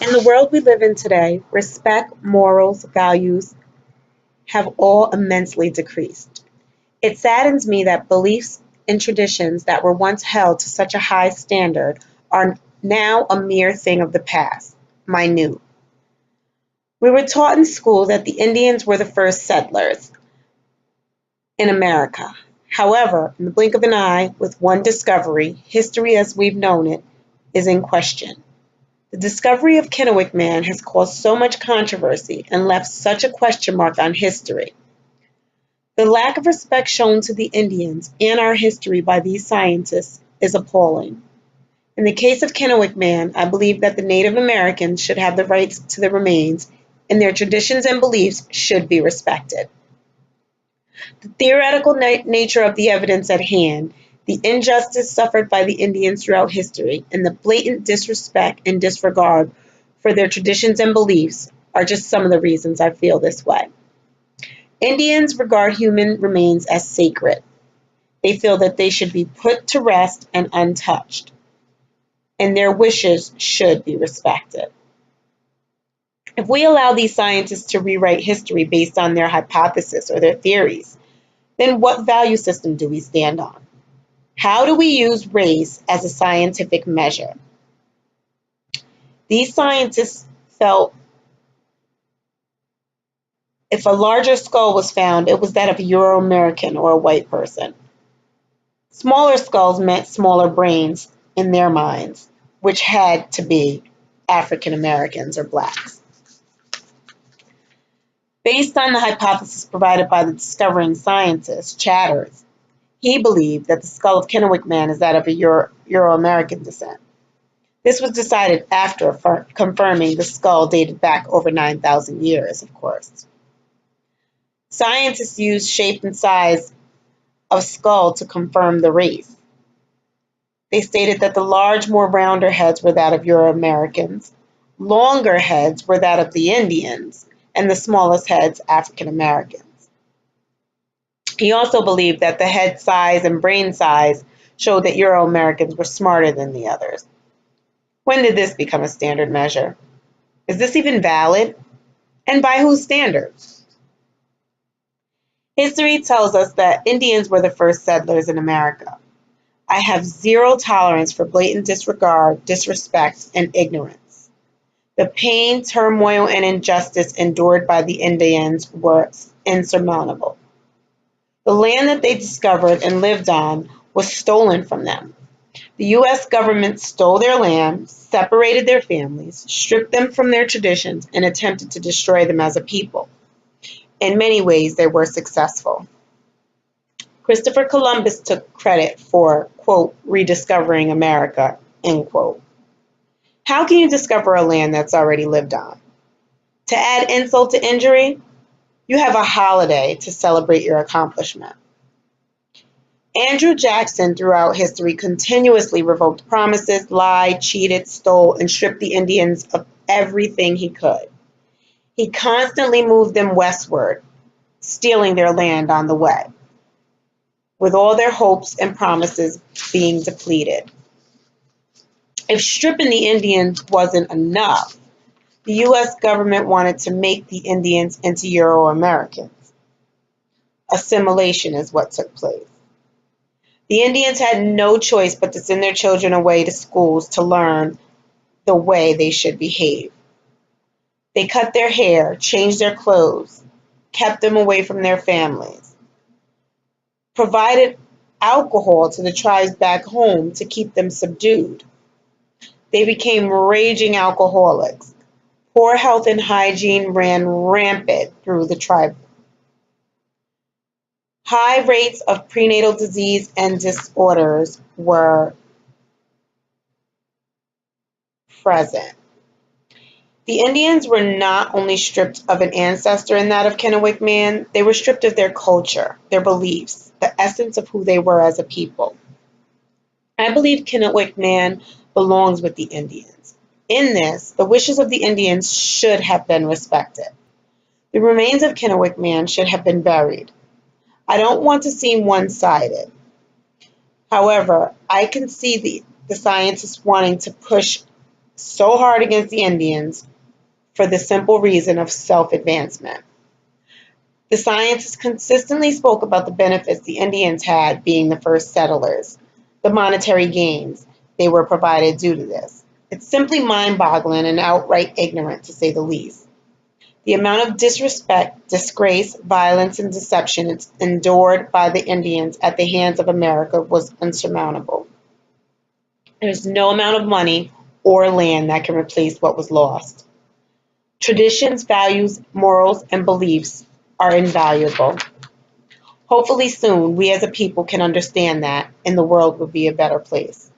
In the world we live in today, respect, morals, values have all immensely decreased. It saddens me that beliefs and traditions that were once held to such a high standard are now a mere thing of the past, minute. We were taught in school that the Indians were the first settlers in America. However, in the blink of an eye, with one discovery, history as we've known it is in question. The discovery of Kennewick Man has caused so much controversy and left such a question mark on history. The lack of respect shown to the Indians and our history by these scientists is appalling. In the case of Kennewick Man, I believe that the Native Americans should have the rights to the remains and their traditions and beliefs should be respected. The theoretical nature of the evidence at hand, the injustice suffered by the Indians throughout history, and the blatant disrespect and disregard for their traditions and beliefs are just some of the reasons I feel this way. Indians regard human remains as sacred. They feel that they should be put to rest and untouched, and their wishes should be respected. If we allow these scientists to rewrite history based on their hypothesis or their theories, then what value system do we stand on? How do we use race as a scientific measure? These scientists felt if a larger skull was found, it was that of a Euro-American or a white person. Smaller skulls meant smaller brains in their minds, which had to be African Americans or blacks. Based on the hypothesis provided by the discovering scientist, Chatters, he believed that the skull of Kennewick Man is that of a Euro-American descent. This was decided after confirming the skull dated back over 9,000 years, of course. Scientists used shape and size of skull to confirm the race. They stated that the large, more rounder heads were that of Euro-Americans, longer heads were that of the Indians, and the smallest heads African Americans. He also believed that the head size and brain size showed that Euro-Americans were smarter than the others. When did this become a standard measure? Is this even valid? And by whose standards? History tells us that Indians were the first settlers in America. I have zero tolerance for blatant disregard, disrespect, and ignorance. The pain, turmoil, and injustice endured by the Indians were insurmountable. The land that they discovered and lived on was stolen from them. The U.S. government stole their land, separated their families, stripped them from their traditions, and attempted to destroy them as a people. In many ways, they were successful. Christopher Columbus took credit for, quote, rediscovering America, end quote. How can you discover a land that's already lived on? To add insult to injury, you have a holiday to celebrate your accomplishment. Andrew Jackson, throughout history, continuously revoked promises, lied, cheated, stole, and stripped the Indians of everything he could. He constantly moved them westward, stealing their land on the way, with all their hopes and promises being depleted. If stripping the Indians wasn't enough, the U.S. government wanted to make the Indians into Euro-Americans. Assimilation is what took place. The Indians had no choice but to send their children away to schools to learn the way they should behave. They cut their hair, changed their clothes, kept them away from their families, provided alcohol to the tribes back home to keep them subdued. They became raging alcoholics. Poor health and hygiene ran rampant through the tribe. High rates of prenatal disease and disorders were present. The Indians were not only stripped of an ancestor in that of Kennewick Man, they were stripped of their culture, their beliefs, the essence of who they were as a people. I believe Kennewick Man belongs with the Indians. In this, the wishes of the Indians should have been respected. The remains of Kennewick Man should have been buried. I don't want to seem one-sided. However, I can see the scientists wanting to push so hard against the Indians for the simple reason of self-advancement. The scientists consistently spoke about the benefits the Indians had being the first settlers, the monetary gains they were provided due to this. It's simply mind-boggling and outright ignorant, to say the least. The amount of disrespect, disgrace, violence, and deception endured by the Indians at the hands of America was unsurmountable. There's no amount of money or land that can replace what was lost. Traditions, values, morals, and beliefs are invaluable. Hopefully soon we as a people can understand that and the world will be a better place.